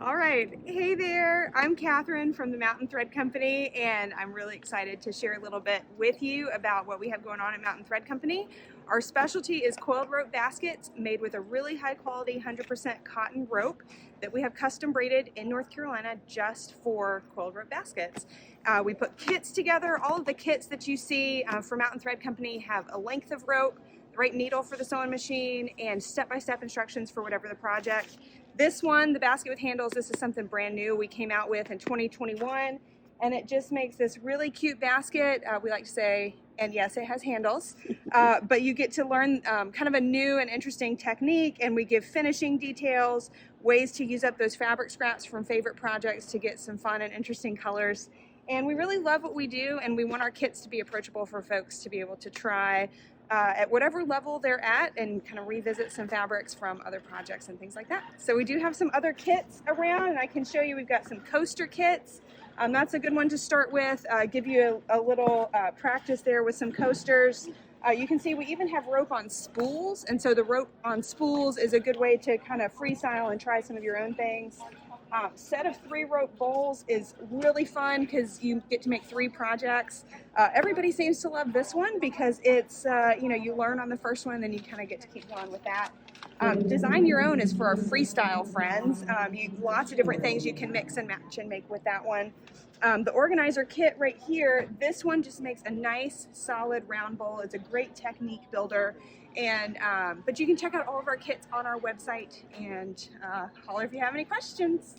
All right, hey there, I'm Katherine from the Mountain Thread Company, and I'm really excited to share a little bit with you about what we have going on at Mountain Thread Company. Our specialty is coiled rope baskets made with a really high quality 100% cotton rope that we have custom braided in North Carolina just for coiled rope baskets. We put kits together. All of the kits that you see for Mountain Thread Company have a length of rope, the right needle for the sewing machine, and step-by-step instructions for whatever the project. This one, the basket with handles, this is something brand new we came out with in 2021, and it just makes this really cute basket. We like to say, and yes, it has handles, but you get to learn kind of a new and interesting technique, and we give finishing details, ways to use up those fabric scraps from favorite projects to get some fun and interesting colors. And we really love what we do, and we want our kits to be approachable for folks to be able to try at whatever level they're at and kind of revisit some fabrics from other projects and things like that. So we do have some other kits around, and I can show you we've got some coaster kits. That's a good one to start with, give you a little practice there with some coasters. You can see we even have rope on spools, and so the rope on spools is a good way to kind of freestyle and try some of your own things. Set of 3 rope bowls is really fun because you get to make 3 projects. Everybody seems to love this one because it's, you learn on the first one and then you kind of get to keep going with that. Design your own is for our freestyle friends. Lots of different things you can mix and match and make with that one. The organizer kit right here, this one just makes a nice solid round bowl. It's a great technique builder. And but you can check out all of our kits on our website and holler if you have any questions.